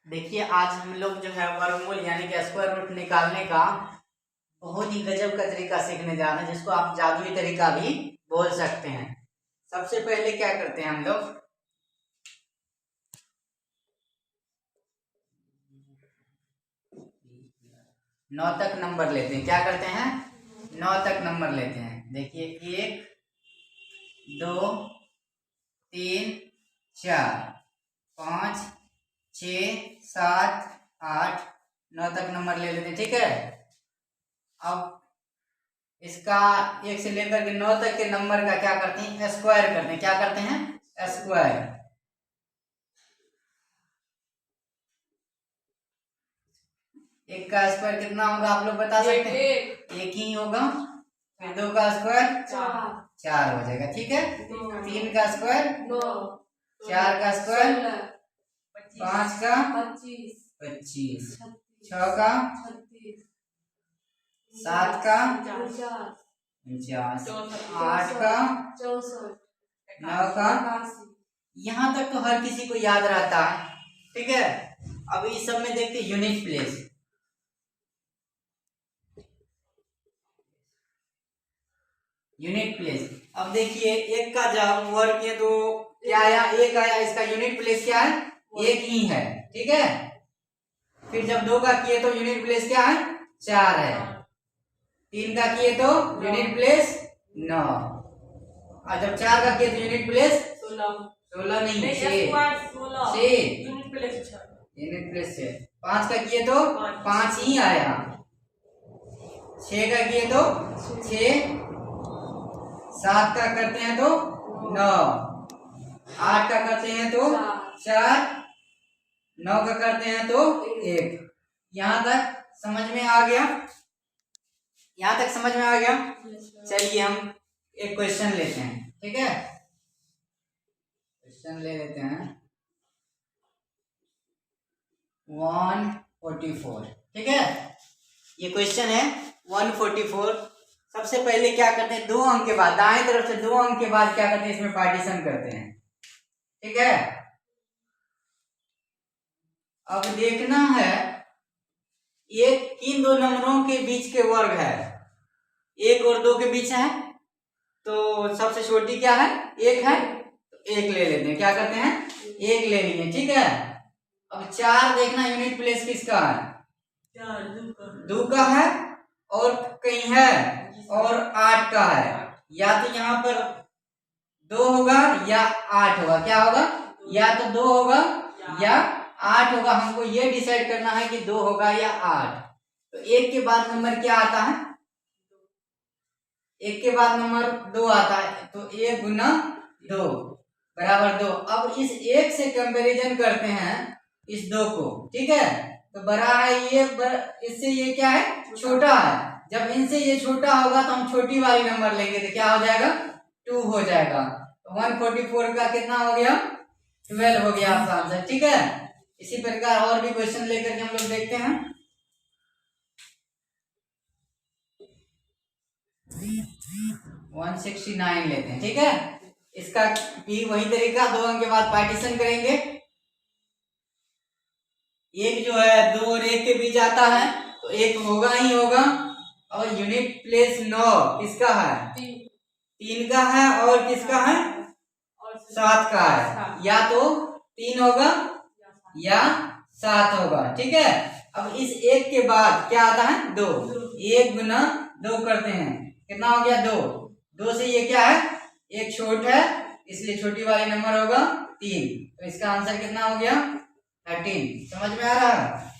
देखिए आज हम लोग जो है वर्गमूल यानी कि स्क्वायर रूट निकालने का बहुत ही गजब का तरीका सीखने जा रहे हैं, जिसको आप जादुई तरीका भी बोल सकते हैं। सबसे पहले क्या करते हैं हम लोग, नौ तक नंबर लेते हैं। क्या करते हैं? 9 तक नंबर लेते हैं। देखिए 1 2 3 4 5 6 7 8 9 तक नंबर ले लेते हैं। ठीक है, अब इसका 1 से लेकर के 9 तक के नंबर का क्या करते हैं? स्क्वायर करते हैं। क्या करते हैं? स्क्वायर। एक का स्क्वायर कितना होगा आप लोग बता सकते हैं? एक ही होगा। फिर 2 का स्क्वायर 4 हो जाएगा। ठीक है, 3 का स्क्वायर 4 का स्क्वायर 5 का 25 6 का 7 का 49 8 का 9 का। यहाँ तक तो हर किसी को याद रहता है। ठीक है, अब इस सब में देखते हैं यूनिट प्लेस। यूनिट प्लेस, अब देखिए एक का जब वर्ग किए तो क्या आया? एक आया। इसका यूनिट प्लेस क्या है? एक ही है। ठीक है, फिर जब 2 का किए तो यूनिट प्लेस क्या है? 4 है। 3 का किए तो यूनिट प्लेस 9, और जब 4 का किए तो यूनिट प्लेस 16 नहीं 6 यूनिट प्लेस 6। 5 का किए तो 5 ही आया। 6 का किए तो 6, 7 का करते हैं तो 9, 8 का करते हैं तो 4, 9 का करते हैं तो 1। यहाँ तक समझ में आ गया? यहाँ तक समझ में आ गया? चलिए हम एक क्वेश्चन लेते हैं। ठीक है, क्वेश्चन ले लेते हैं 144। ठीक है, ये क्वेश्चन है 144। सबसे पहले क्या करते हैं? 2 अंक के बाद दाएं तरफ से 2 अंक के बाद क्या करते हैं? इसमें पार्टीशन करते हैं। ठीक है, अब देखना है ये किन दो नंबरों के बीच के वर्ग है। 1 और 2 के बीच है, तो सबसे छोटी क्या है? 1 है, तो 1 ले लेते हैं। क्या करते हैं? 1 ले लिए। ठीक है, अब 4 देखना यूनिट प्लेस किसका है? 2 का है, और कहीं है, और 8 का है। या तो यहाँ पर 2 होगा या 8 होगा। क्या होगा? या तो 2 होगा या 8 होगा। हमको ये डिसाइड करना है कि 2 होगा या 8। तो 1 के बाद नंबर क्या आता है? 1 के बाद नंबर 2 आता है, तो 1 गुना 2 बराबर 2। अब इस 1 से कंपैरिजन करते हैं इस 2 को। ठीक है, तो बड़ा है ये, इससे ये क्या है? छोटा है। जब इनसे ये छोटा होगा तो हम छोटी वाली नंबर लेंगे, तो क्या हो जाएगा? 2 हो जाएगा। तो 144 का कितना हो गया? 12 हो गया आपका आंसर। ठीक है, इसी प्रकार और भी क्वेश्चन लेकर के हम लोग देखते हैं। 169 लेते हैं। ठीक है, इसका भी वही तरीका, 2 अंक के बाद पार्टीशन करेंगे। एक जो है 2 और 1 के बीच आता है, तो 1 होगा ही होगा। और यूनिट प्लेस 9 किसका है? 3 का है, और किसका है? 7 का है। या तो 3 होगा या 7 होगा। ठीक है, अब इस 1 के बाद क्या आता है? 2। 1 गुना 2 करते हैं, कितना हो गया? 2। 2 से ये क्या है? एक छोट है, इसलिए छोटी वाली नंबर होगा 3। तो इसका आंसर कितना हो गया? 13। समझ में आ रहा है?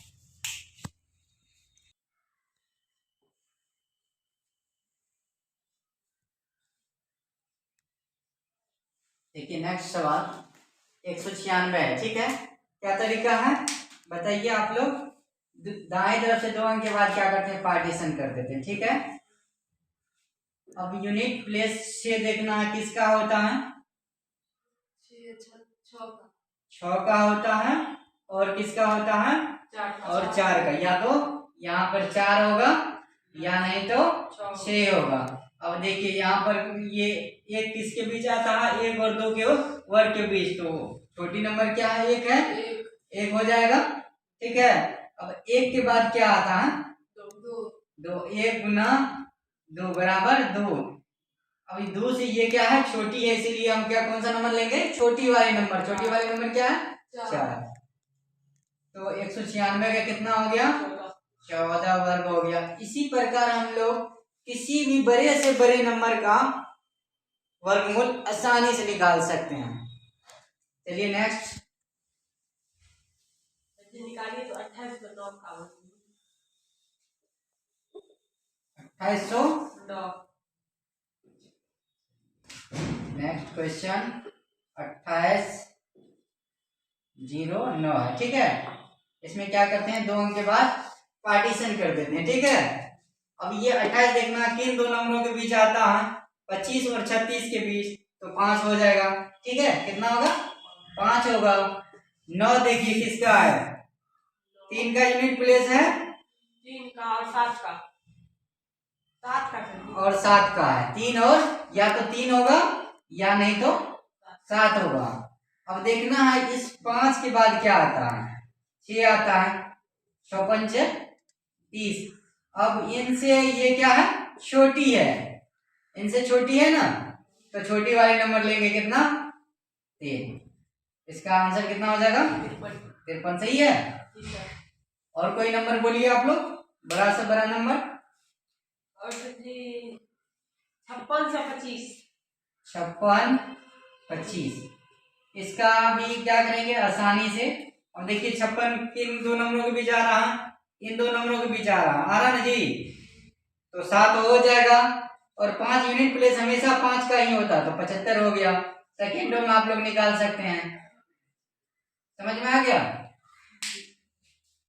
देखिए नेक्स्ट सवाल 196 है। ठीक है, क्या तरीका है बताइए आप लोग? दाएं तरफ से 2 अंक के बाद क्या करते हैं? पार्टीशन कर देते हैं। ठीक है, अब यूनिट प्लेस 6 देखना है किसका होता है? 6 का होता है, और किसका होता है? और 4 का। या तो यहाँ पर 4 होगा या नहीं तो 6 होगा। अब देखिए यहाँ पर ये 1 किसके बीच आता है? 1 और 2 के वर्ग के बीच। तो छोटी नंबर क्या है? 1 है, 1 हो जाएगा। ठीक है। अब एक के बाद क्या आता है? दो। एक गुना दो बराबर दो। अभी दो से ये क्या है? छोटी है, इसीलिए हम क्या कौन सा नंबर लेंगे? छोटी वाले नंबर। छोटी वाले नंबर क्या है? 4। तो 196 का कितना हो गया? 14 वर्ग हो गया। इसी प्रकार हम लोग किसी भी बड़े से बड़े नंबर का वर्गमूल आसानी से निकाल सकते हैं। चलिए नेक्स्ट निकालिए। तो 2809 का 2809। नेक्स्ट क्वेश्चन 2809 है, ठीक है। इसमें क्या करते हैं? 2 अंक के बाद पार्टीशन कर देते हैं, ठीक है। अब ये 28 देखना किन दो नंबरों के बीच आता है? 25 और 36 के बीच, तो 5 हो जाएगा, ठीक है। कितना होगा? 5 होगा। 9 देखिए किसका है? 3 का यूनिट प्लेस है, 3 का और 7 का। 7 का और 7 का है। 3 और या तो 3 होगा या नहीं तो 7 होगा। अब देखना है इस 5 के बाद क्या आता है? 6 आता है। 6 पंच 30। अब इनसे ये क्या है? छोटी है। इनसे छोटी है ना, तो छोटी वाली नंबर लेंगे। कितना? 3। इसका आंसर कितना हो जाएगा? 53। सही है। और कोई नंबर बोलिए आप लोग, बड़ा से बड़ा नंबर। और जी 5625। 5625। इसका भी क्या करेंगे? आसानी से। अब देखिए 56 किन दो नंबरों के बीच आ रहा है? इन दो नंबरों के बीच आ रहा ना जी, तो 7 हो जाएगा। और 5 यूनिट प्लेस हमेशा 5 का ही होता, तो 75 हो गया। सेकेंडों में आप लोग निकाल सकते हैं। समझ में आ गया?